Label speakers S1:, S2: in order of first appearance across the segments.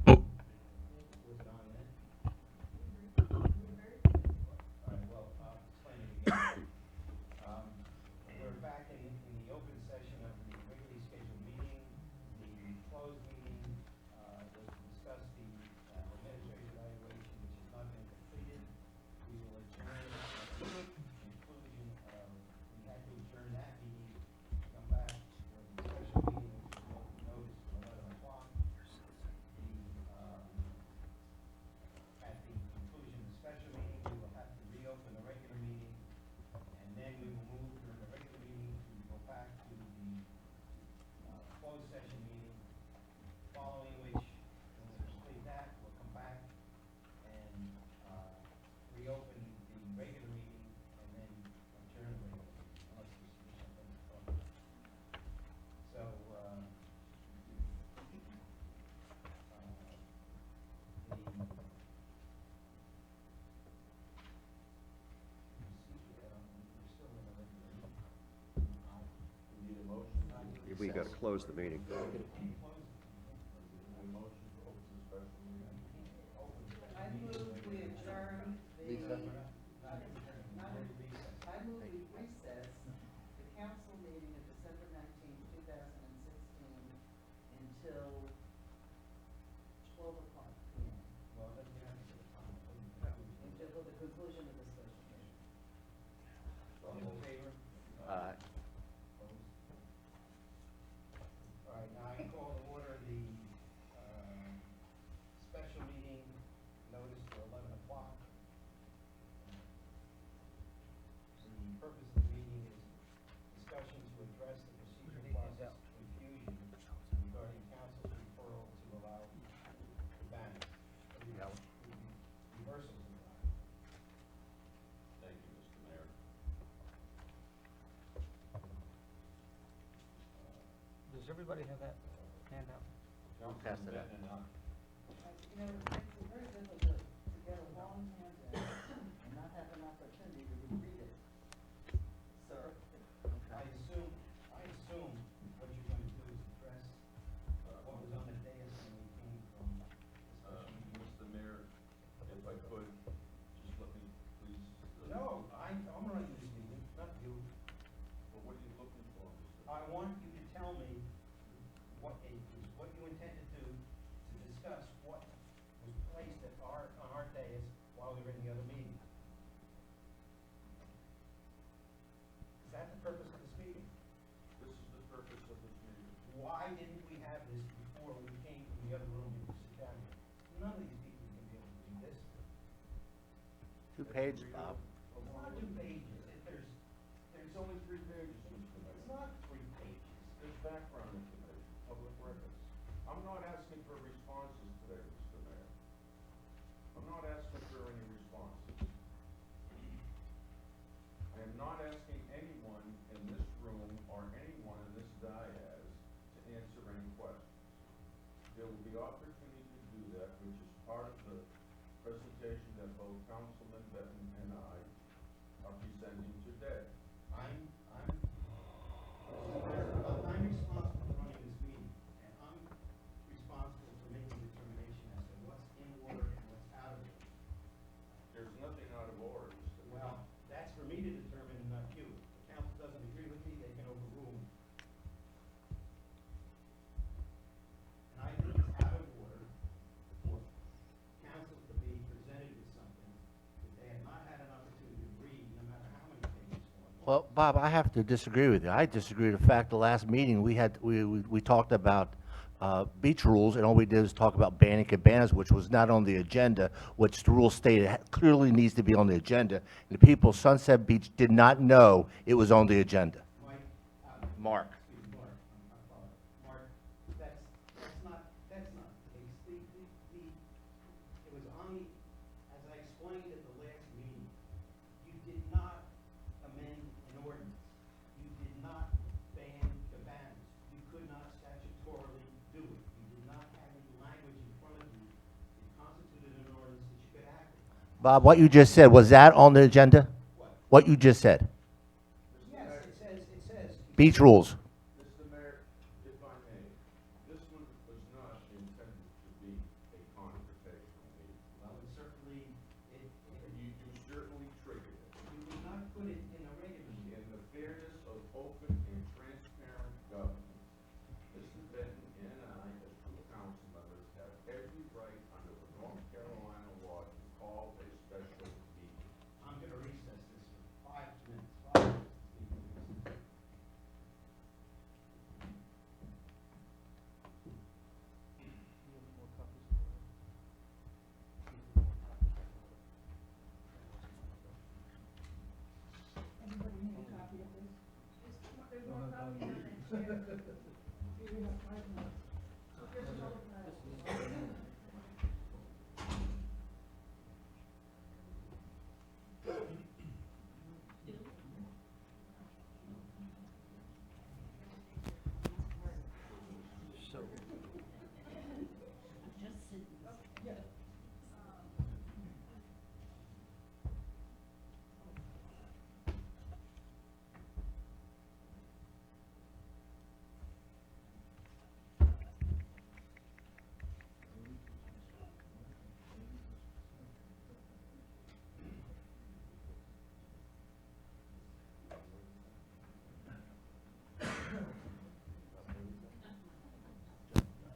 S1: Was it on then? All right, well, I'll explain it again. We're back in the open session of the regularly scheduled meeting. The closed meeting was to discuss the administrative evaluation, which has not been completed. We will adjourn at the conclusion of, we had to adjourn that meeting, come back for the special meeting, which is noticed for 11 o'clock. At the conclusion of the special meeting, we will have to reopen the regular meeting, and then we will move during the regular meeting to go back to the closed session meeting, following which, when we complete that, we'll come back and reopen the regular meeting, and then adjourn the regular meeting, unless there's something to talk about. So, the
S2: Need a motion?
S3: We got to close the meeting.
S2: A motion to open the special meeting.
S4: I move we adjourn the, I move we recess the council meeting of December 19, 2016 until 12 o'clock p.m.
S1: Well, it doesn't have to be a time.
S4: Until the conclusion of the special meeting.
S1: All in favor? Opposed? All right, now I call to order the special meeting noticed for 11 o'clock. The purpose of the meeting is discussion to address the procedure process confusion regarding council's referral to allow the banners. Reversals of the banners.
S2: Thank you, Mr. Mayor.
S5: Does everybody have that handout?
S3: Pass
S2: Councilman
S3: it out.
S2: Benton,
S4: You know, it makes it very difficult to get a long handout and not have an opportunity to read it. Sir?
S1: I assume what you're going to do is address what was on the dais when we came from the special meeting.
S2: Mr. Mayor, if I could, just let me please.
S1: No, I'm running this meeting, not you.
S2: Well, what are you looking for, Mr.?
S1: I want you to tell me what you intend to do to discuss what was placed on our dais while we were in the other meeting. Is that the purpose of this meeting?
S2: This is the purpose of this meeting.
S1: Why didn't we have this before we came from the other room to sit down here? None of these people can be able to do this.
S3: 2 pages, Bob.
S1: It's not 2 pages. There's only 3 pages. It's not 3 pages.
S2: There's background information, public records. I'm not asking for responses today, Mr. Mayor. I'm not asking for any responses. I am not asking anyone in this room or anyone in this dais to answer any questions. There will be opportunity to do that, which is part of the presentation that both Councilman Benton and I are presenting today.
S1: I'm responsible for running this meeting, and I'm responsible for making a determination as to what's in order and what's out of order.
S2: There's nothing out of order, Mr. Mayor.
S1: Well, that's for me to determine, not you. If the council doesn't agree with me, they can overrule me. And I think it's out of order for council to be presented with something that they have not had an opportunity to read, no matter how many pages long.
S6: Well, Bob, I have to disagree with you. I disagree with the fact the last meeting, we talked about beach rules, and all we did was talk about banning cabanas, which was not on the agenda, which the rules stated clearly needs to be on the agenda. And the people of Sunset Beach did not know it was on the agenda.
S1: Mike,
S6: Mark.
S1: excuse me, Mark, I apologize. Mark, that's not the case. It was on the, as I explained at the last meeting, you did not amend an ordinance. You did not ban cabanas. You could not statutorily do it. You did not have any language in front of you that constituted an ordinance that you could act upon.
S6: Bob, what you just said, was that on the agenda?
S1: What?
S6: What you just said?
S1: Yes, it says.
S6: Beach rules.
S2: Mr. Mayor, if I may, this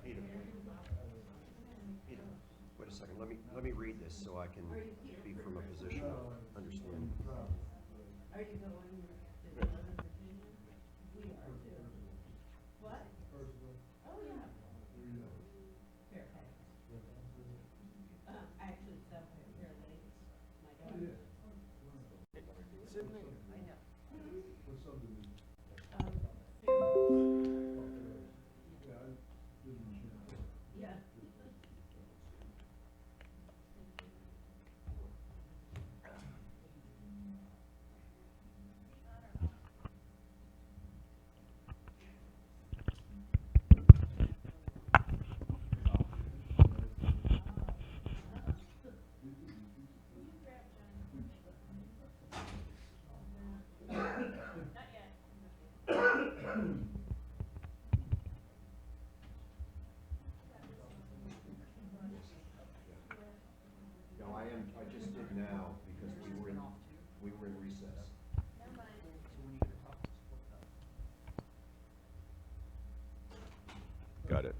S3: Peter. Peter, wait a second, let me read this so I can be from a position of understanding.
S4: Are you going to the Northern Virginia? We are too. What? Oh, yeah. Fairfax. Actually, South Fair Lakes, my daughter. I know. Yeah.
S3: No, I just did now because we were in recess.
S2: Got it.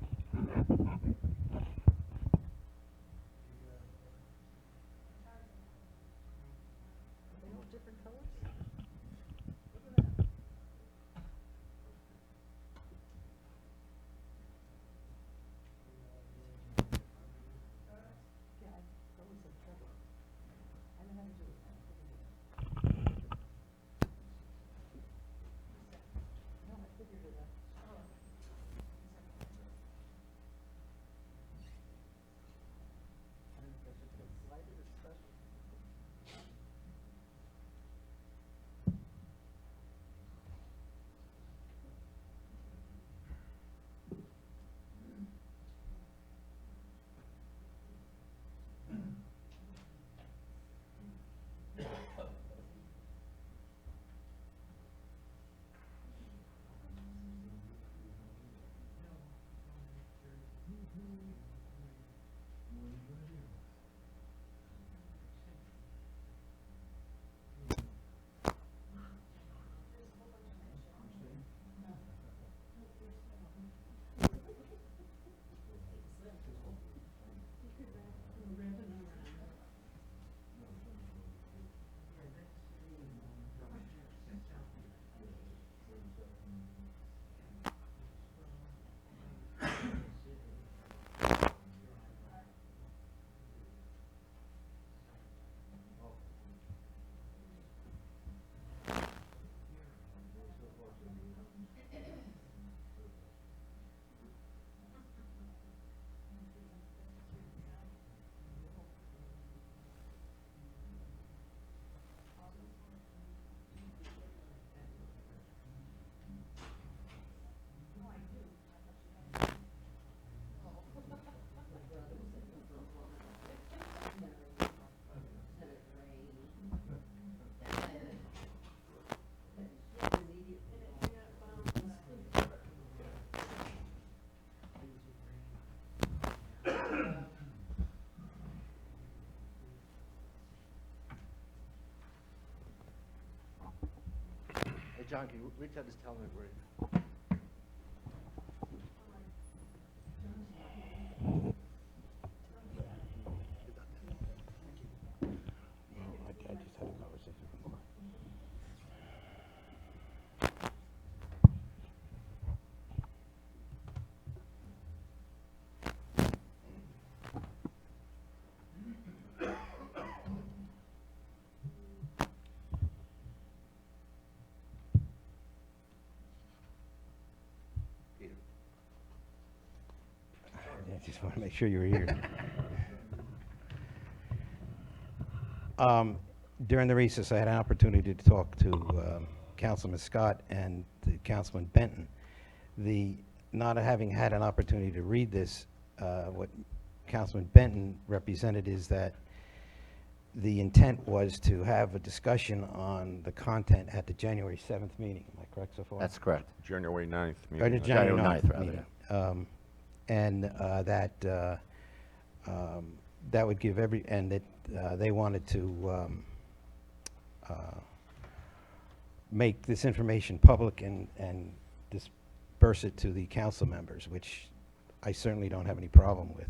S6: Hey, John, can you reach out, just tell me where?
S7: want to make sure you were here. During the recess, I had an opportunity to talk to Councilman Scott and to Councilman Benton. Not having had an opportunity to read this, what Councilman Benton represented is that the intent was to have a discussion on the content at the January 7th meeting. Am I correct so far?
S6: That's correct.
S2: January 9th
S7: Or
S2: meeting.
S7: the
S6: January
S7: January
S6: 9th,
S7: 9th
S6: rather,
S7: meeting. And that would give and that they wanted to make this information public and disperse it to the council members, which I certainly don't have any problem with.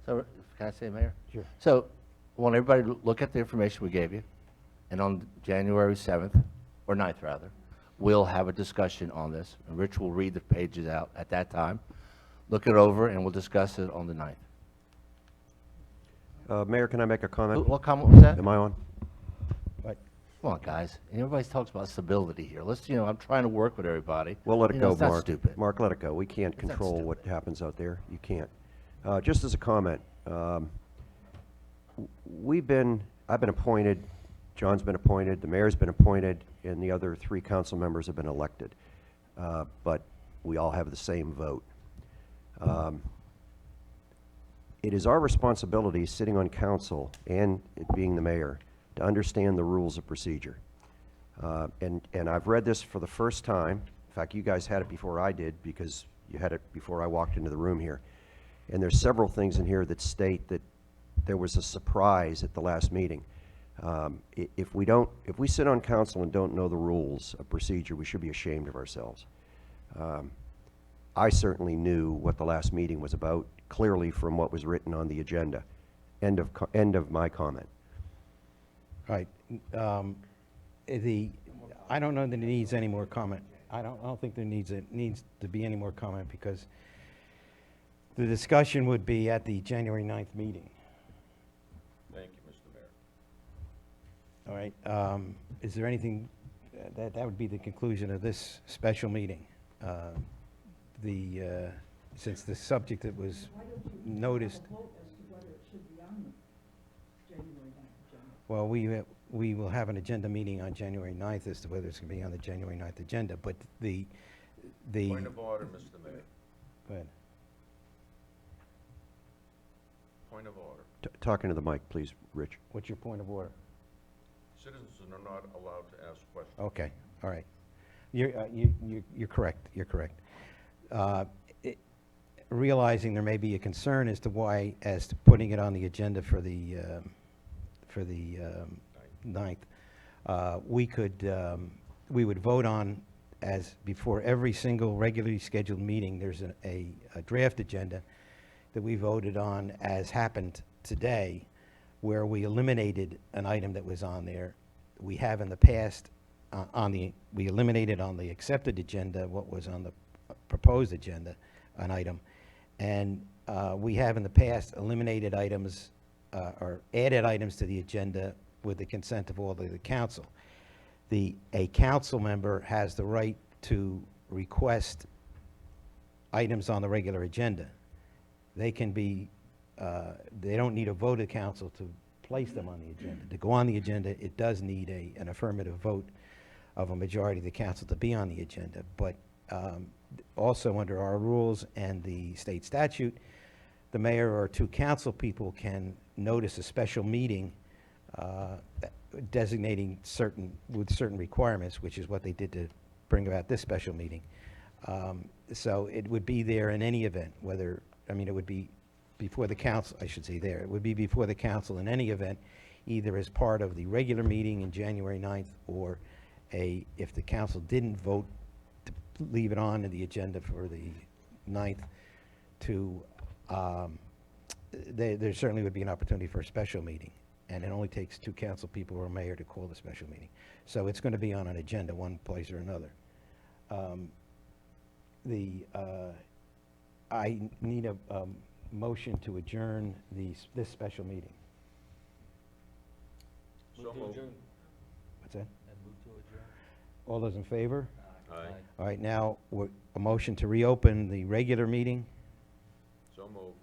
S6: So, can I say, Mayor?
S7: Sure.
S6: So, I want everybody to look at the information we gave you, and on January 7th, or 9th rather, we'll have a discussion on this, and Rich will read the pages out at that time, look it over, and we'll discuss it on the 9th.
S3: Mayor, can I make a comment?
S6: What comment was that?
S3: Am I on?
S7: But
S6: Come on, guys. Everybody talks about stability here. Let's, I'm trying to work with everybody.
S3: Well, let it
S6: You
S3: go,
S6: know, it's not
S3: Mark.
S6: stupid.
S3: Mark, let it go. We can't
S6: It's not
S3: control what
S6: stupid.
S3: happens out there. You can't. Just as a comment, I've been appointed, John's been appointed, the mayor's been appointed, and the other 3 council members have been elected. But we all have the same vote. It is our responsibility, sitting on council and it being the mayor, to understand the rules of procedure. And I've read this for the first time. In fact, you guys had it before I did, because you had it before I walked into the room here. And there's several things in here that state that there was a surprise at the last meeting. If we sit on council and don't know the rules of procedure, we should be ashamed of ourselves. I certainly knew what the last meeting was about, clearly from what was written on the agenda. End of my comment.
S7: right, I don't know that it needs any more comment. I don't think there needs to be any more comment, because the discussion would be at the January 9th meeting.
S2: Thank you, Mr. Mayor.
S7: All right, is there anything, that would be the conclusion of this special meeting. Since the subject that was noticed,
S4: Vote as to whether it should be on the January 9th agenda.
S7: well, we will have an agenda meeting on January 9th as to whether it's going to be on the January 9th agenda, but the.
S2: Point of order, Mr. Mayor.
S7: Go ahead.
S2: Point of order.
S3: Talking to the mic, please, Rich.
S7: What's your point of order?
S2: Citizens are not allowed to ask questions.
S7: Okay, all right. You're correct, you're correct. Realizing there may be a concern as to putting it on the agenda for the 9th, we would vote on, as before every single regularly scheduled meeting, there's a draft agenda that we voted on, as happened today, where we eliminated an item that was on there. We have in the past, we eliminated on the accepted agenda what was on the proposed agenda, an item. And we have in the past eliminated items or added items to the agenda with the consent of all of the council. A council member has the right to request items on the regular agenda. They can be, they don't need a vote of council to place them on the agenda. To go on the agenda, it does need an affirmative vote of a majority of the council to be on the agenda. But also under our rules and the state statute, the mayor or 2 council people can notice a special meeting designating with certain requirements, which is what they did to bring about this special meeting. So it would be there in any event, it would be before the council, I should say there. It would be before the council in any event, either as part of the regular meeting in January 9th, or if the council didn't vote to leave it on in the agenda for the 9th, there certainly would be an opportunity for a special meeting. And it only takes 2 council people or a mayor to call the special meeting. So it's going to be on an agenda, one place or another. I need a motion to adjourn this special meeting.
S2: So moved.
S7: What's that? All those in favor?
S2: Aye.
S7: All right, now, a motion to reopen the regular meeting.
S2: So move.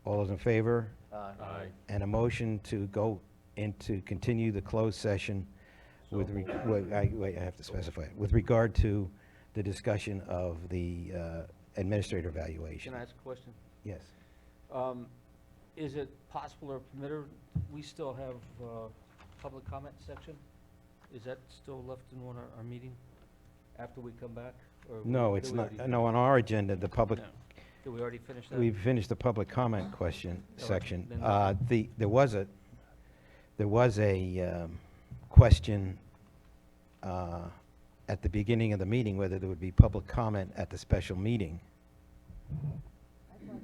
S7: All those in favor?
S2: Aye.
S7: And a motion to go into, continue the closed session with, wait, I have to specify, it. With regard to the discussion of the administrator evaluation.
S5: Can I ask a question?
S7: Yes.
S5: Is it possible or permitted, we still have public comment section? Is that still left in one of our meeting after we come back? Or
S7: No,
S5: did
S7: it's
S5: we
S7: not,
S5: already-
S7: no, on our agenda, the public,
S5: No. Did we already finish that?
S7: we've finished the public comment question
S5: right,
S7: section.
S5: then-
S7: There was a question at the beginning of the meeting, whether there would be public comment at the special meeting.
S4: I'd like to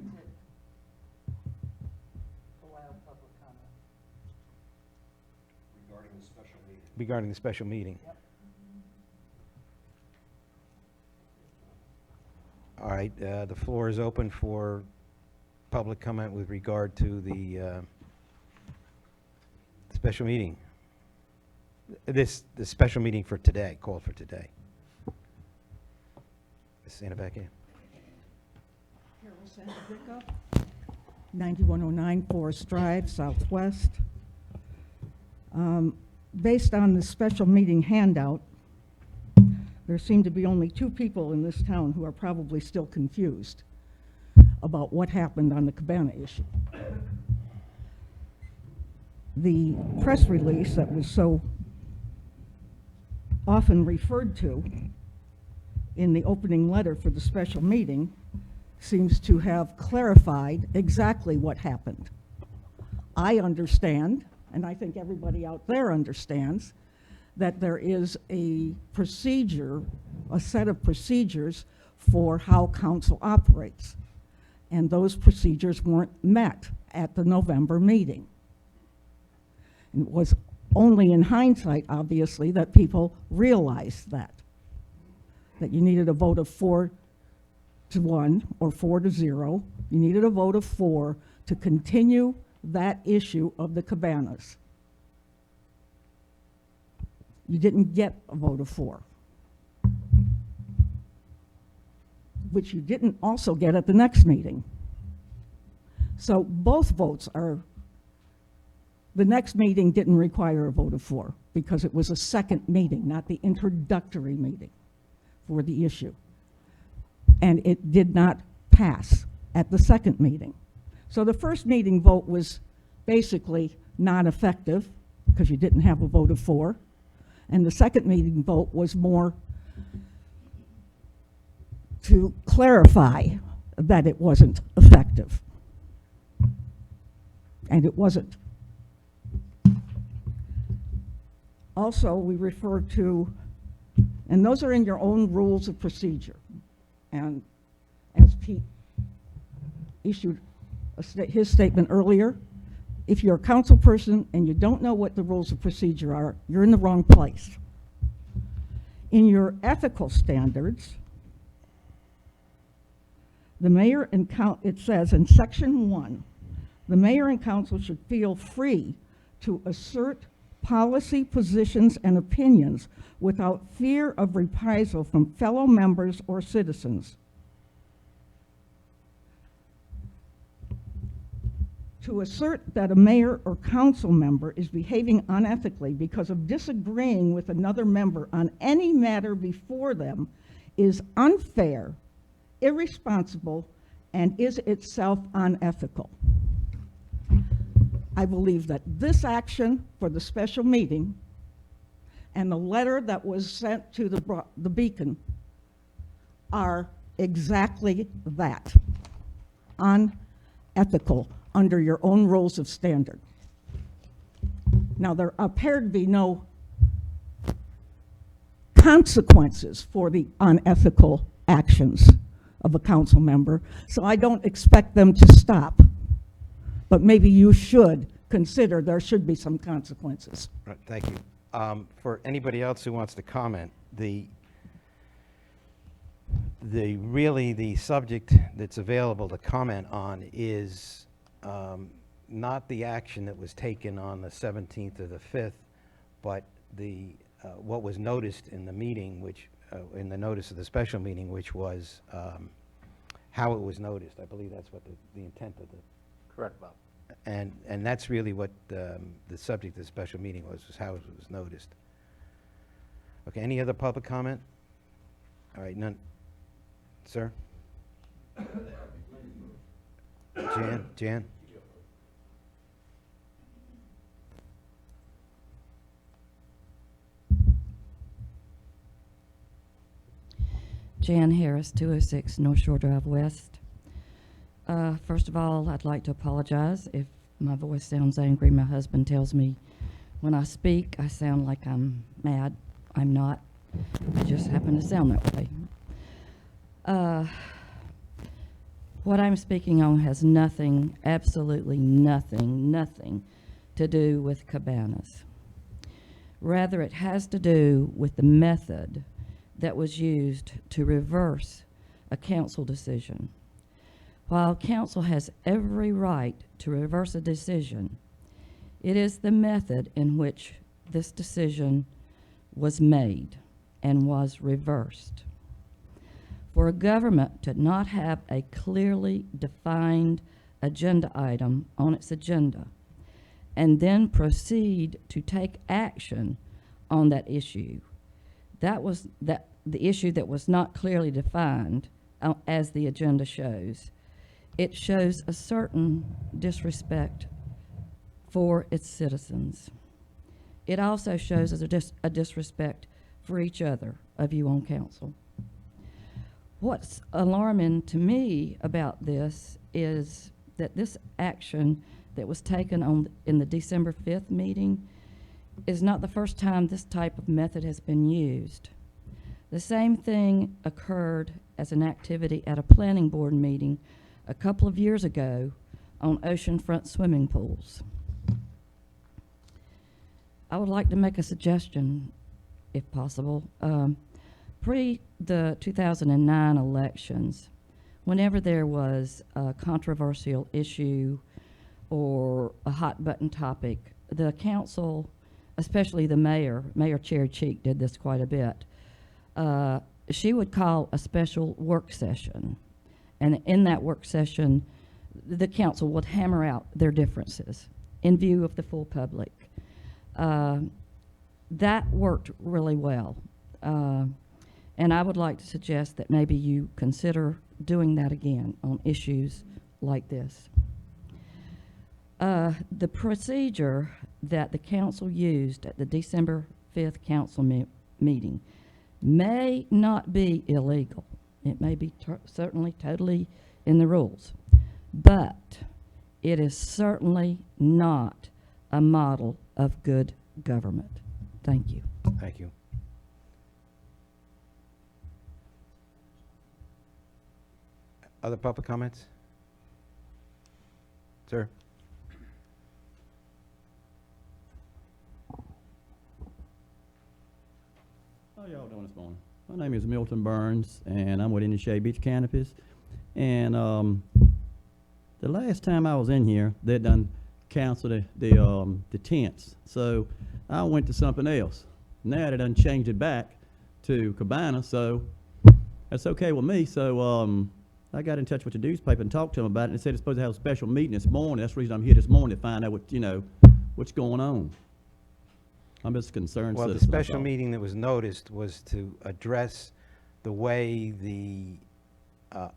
S4: allow public comment.
S3: Regarding the special meeting.
S7: Regarding the special meeting.
S4: Yep.
S7: All right, the floor is open for public comment with regard to the special meeting. The special meeting for today, called for today. Ms. Santabacchia?
S8: Carol Santavica, 9109 Forest Drive, Southwest. Based on the special meeting handout, there seem to be only two people in this town who are probably still confused about what happened on the Cabana issue. The press release that was so often referred to in the opening letter for the special meeting seems to have clarified exactly what happened. I understand, and I think everybody out there understands, that there is a procedure, a set of procedures for how council operates. And those procedures weren't met at the November meeting. And it was only in hindsight, obviously, that people realized that you needed a vote of 4-1 or 4-0. You needed a vote of 4 to continue that issue of the cabanas. You didn't get a vote of 4, which you didn't also get at the next meeting. So both votes are, the next meeting didn't require a vote of 4 because it was a second meeting, not the introductory meeting for the issue. And it did not pass at the second meeting. So the first meeting vote was basically non-effective because you didn't have a vote of 4. And the second meeting vote was more to clarify that it wasn't effective. And it wasn't. Also, we refer to, and those are in your own rules of procedure. And as Pete issued his statement earlier, if you're a council person and you don't know what the rules of procedure are, you're in the wrong place. In your ethical standards, the mayor and it says in section 1, the mayor and council should feel free to assert policy positions and opinions without fear of reprisal from fellow members or citizens. To assert that a mayor or council member is behaving unethically because of disagreeing with another member on any matter before them is unfair, irresponsible, and is itself unethical. I believe that this action for the special meeting and the letter that was sent to the Beacon are exactly that, unethical under your own rules of standard. Now, there appear to be no consequences for the unethical actions of a council member, so I don't expect them to stop. But maybe you should consider there should be some consequences.
S7: Right, thank you. For anybody else who wants to comment, the subject that's available to comment on is not the action that was taken on the 17th or the 5th, but what was noticed in the meeting, which in the notice of the special meeting, which was how it was noticed. I believe that's what the intent of the,
S6: Correct, Bob.
S7: and that's really what the subject of the special meeting was how it was noticed. Okay, any other public comment? All right, none. Sir? Jan?
S9: Jan Harris, 206 North Shore Drive West. First of all, I'd like to apologize if my voice sounds angry. My husband tells me when I speak, I sound like I'm mad. I'm not. I just happen to sound that way. What I'm speaking on has nothing, absolutely nothing to do with Cabanas. Rather, it has to do with the method that was used to reverse a council decision. While council has every right to reverse a decision, it is the method in which this decision was made and was reversed. For a government to not have a clearly defined agenda item on its agenda and then proceed to take action on that issue, the issue that was not clearly defined as the agenda shows, it shows a certain disrespect for its citizens. It also shows as a disrespect for each other of you on council. What's alarming to me about this is that this action that was taken in the December 5th meeting is not the first time this type of method has been used. The same thing occurred as an activity at a planning board meeting a couple of years ago on oceanfront swimming pools. I would like to make a suggestion, if possible. Pre the 2009 elections, whenever there was a controversial issue or a hot button topic, the council, especially the mayor, Mayor Cherry Cheek did this quite a bit, she would call a special work session. And in that work session, the council would hammer out their differences in view of the full public. That worked really well. And I would like to suggest that maybe you consider doing that again on issues like this. The procedure that the council used at the December 5th council meeting may not be illegal. It may be certainly totally in the rules, but it is certainly not a model of good government. Thank you.
S7: Thank you. Other public comments? Sir?
S10: How y'all doing this morning? My name is Milton Burns, and I'm with Indian Shade Beach Canopies. And the last time I was in here, they done canceled the tents. So I went to something else. Now they done changed it back to Cabana, so that's okay with me. So I got in touch with the newspaper and talked to them about it, and they said it's supposed to have a special meeting this morning. That's the reason I'm here this morning, to find out what, what's going on. I'm just a concerned
S7: Well, the
S10: citizen, that's
S7: special
S10: all.
S7: meeting that was noticed was to address the way the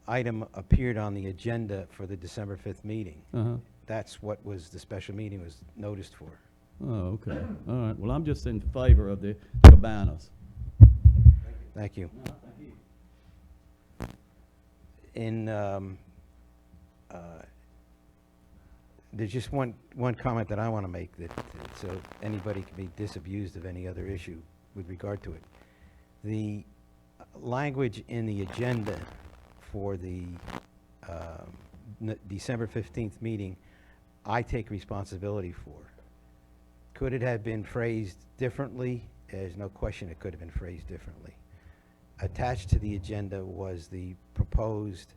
S7: item appeared on the agenda for the December 5th meeting.
S10: Uh-huh.
S7: That's what was the special meeting was noticed for.
S10: Oh, okay. All right. Well, I'm just in favor of the cabanas.
S7: Thank you.
S10: No, thank you.
S7: There's just one comment that I want to make, so anybody can be disabused of any other issue with regard to it. The language in the agenda for the December 15th meeting, I take responsibility for. Could it have been phrased differently? There's no question it could have been phrased differently. Attached to the agenda was the proposed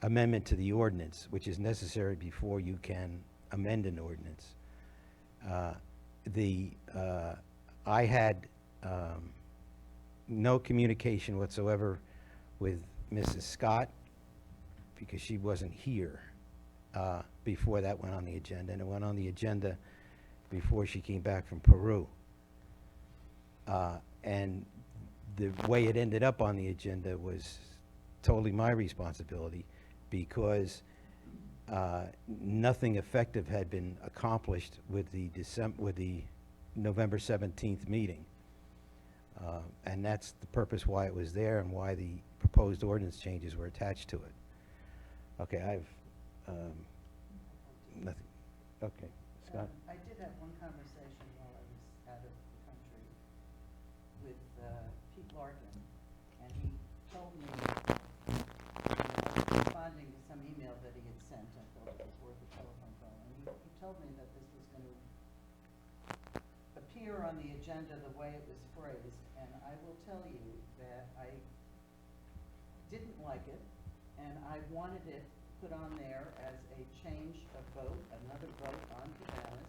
S7: amendment to the ordinance, which is necessary before you can amend an ordinance. I had no communication whatsoever with Mrs. Scott, because she wasn't here before that went on the agenda, and it went on the agenda before she came back from Peru. And the way it ended up on the agenda was totally my responsibility, because nothing effective had been accomplished with the November 17th meeting. And that's the purpose why it was there and why the proposed ordinance changes were attached to it. Okay, I've, nothing, okay, Scott?
S4: I did have one conversation while I was out of the country with Pete Larkin, and he told me, responding to some email that he had sent, I thought it was worth a telephone call, and he told me that this was going to appear on the agenda the way it was phrased, and I will tell you that I didn't like it, and I wanted it put on there as a change of vote, another vote on Cabanas.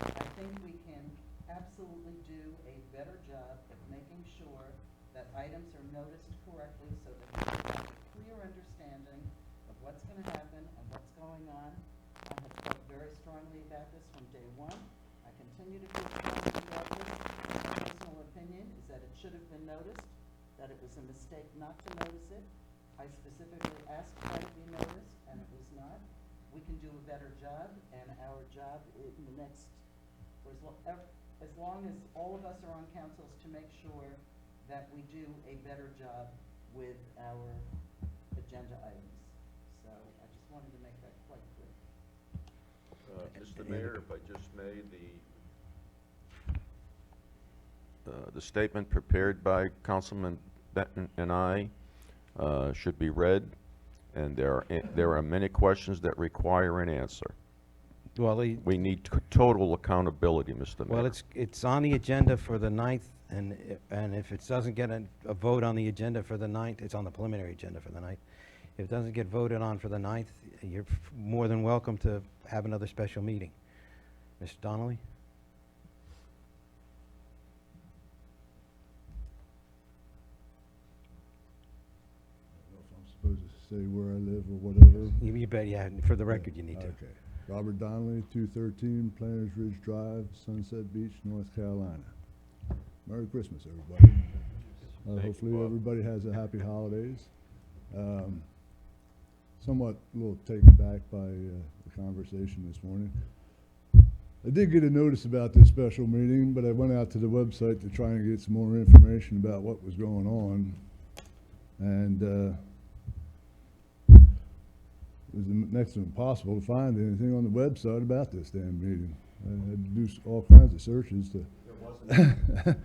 S4: I think we can absolutely do a better job of making sure that items are noticed correctly so that we have a clear understanding of what's going to happen and what's going on. I have felt very strongly about this from day one. I continue to feel strongly about this. My personal opinion is that it should have been noticed, that it was a mistake not to notice it. I specifically asked for it to be noticed, and it was not. We can do a better job, and our job in the next, for as long as all of us are on council, is to make sure that we do a better job with our agenda items. So I just wanted to make that quite clear.
S2: Mr. Mayor, if I just may, the statement prepared by Councilman Benton and I should be read, and there are many questions that require an answer.
S7: Well,
S2: We need total accountability, Mr. Mayor.
S7: well, it's on the agenda for the 9th, and if it doesn't get a vote on the agenda for the 9th, it's on the preliminary agenda for the 9th. If it doesn't get voted on for the 9th, you're more than welcome to have another special meeting. Mr. Donnelly?
S11: If I'm supposed to say where I live or whatever.
S7: You bet, yeah, for the record, you need to.
S11: Okay. Robert Donnelly, 213 Planters Ridge Drive, Sunset Beach, North Carolina. Merry Christmas, everybody. Hopefully everybody has a happy holidays. Somewhat a little taken back by the conversation this morning. I did get a notice about this special meeting, but I went out to the website to try and get some more information about what was going on. And it was next to impossible to find anything on the website about this damn meeting. I had to do all kinds of searches to.
S3: There wasn't.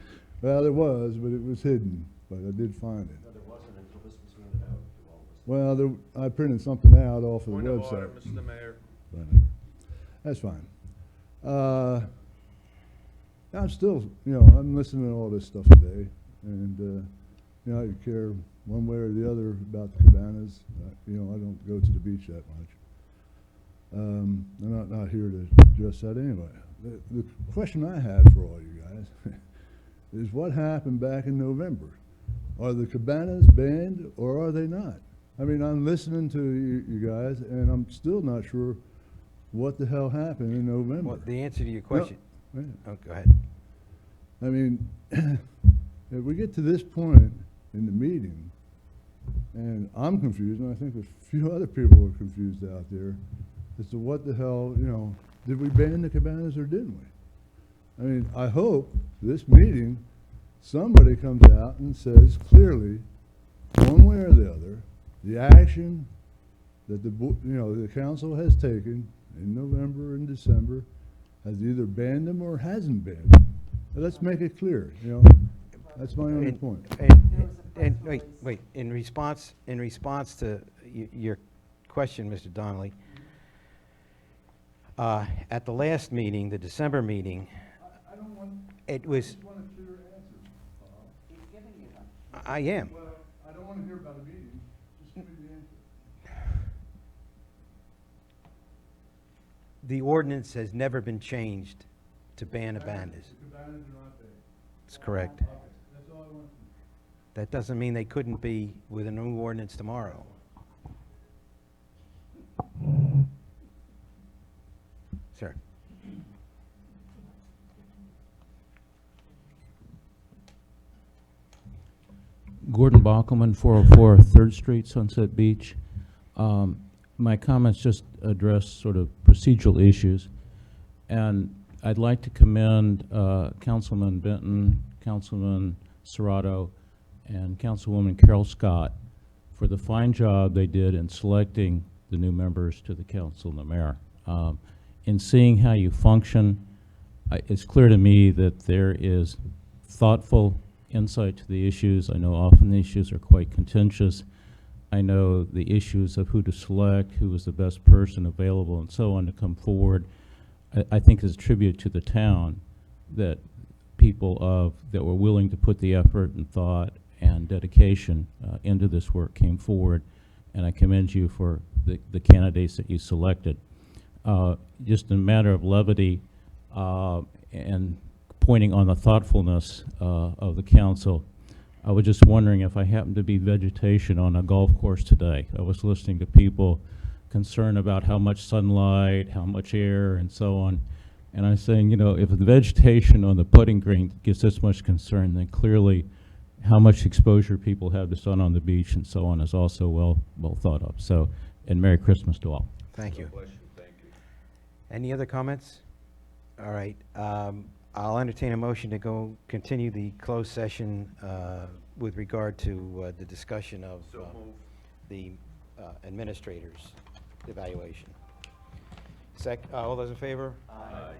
S11: Well, there was, but it was hidden, but I did find it.
S3: No, there wasn't until this was handed out to all of us.
S11: Well, I printed something out off of the
S2: Point of
S11: website.
S2: order, Mr. Mayor.
S11: But, that's fine. I'm still, I'm listening to all this stuff today, and, I care one way or the other about the Cabanas. I don't go to the beach that much. I'm not here to address that anyway. The question I have for all you guys is what happened back in November? Are the Cabanas banned or are they not? I mean, I'm listening to you guys, and I'm still not sure what the hell happened in November.
S7: Well, the answer to your question.
S11: No, wait.
S7: Oh, go ahead.
S11: I mean, if we get to this point in the meeting, and I'm confused, and I think a few other people are confused out there, as to what the hell, did we ban the Cabanas or didn't we? I mean, I hope this meeting, somebody comes out and says clearly, one way or the other, the action that the council has taken in November and December has either banned them or hasn't banned them. Let's make it clear, That's my only point.
S7: And wait, in response to your question, Mr. Donnelly, at the last meeting, the December meeting,
S11: I don't want,
S7: it was,
S11: just want a clear answer, Bob.
S4: He's giving you one.
S7: I am.
S11: Well, I don't want to hear about a meeting, just give me the answer.
S7: The ordinance has never been changed to ban abandas.
S11: The Cabanas are not banned.
S7: That's correct. That doesn't mean they couldn't be with a new ordinance tomorrow. Sir?
S12: Gordon Bockelman, 404 3rd Street, Sunset Beach. My comments just address sort of procedural issues. And I'd like to commend Councilman Benton, Councilman Serrato, and Councilwoman Carol Scott for the fine job they did in selecting the new members to the council and the mayor. In seeing how you function, it's clear to me that there is thoughtful insight to the issues. I know often the issues are quite contentious. I know the issues of who to select, who is the best person available, and so on to come forward. I think is a tribute to the town that people that were willing to put the effort and thought and dedication into this work came forward, and I commend you for the candidates that you selected. Just in a matter of levity and pointing on the thoughtfulness of the council, I was just wondering if I happened to be vegetation on a golf course today. I was listening to people concerned about how much sunlight, how much air, and so on. And I was saying, you know, if the vegetation on the putting green gets this much concern, then clearly how much exposure people have to sun on the beach and so on is also well thought of. So, and Merry Christmas to all.
S7: Thank you.
S2: God bless you, thank you.
S7: Any other comments? All right, I'll entertain a motion to continue the closed session with regard to the discussion of
S2: So move.
S7: the administrator's evaluation. All those in favor?
S2: Aye.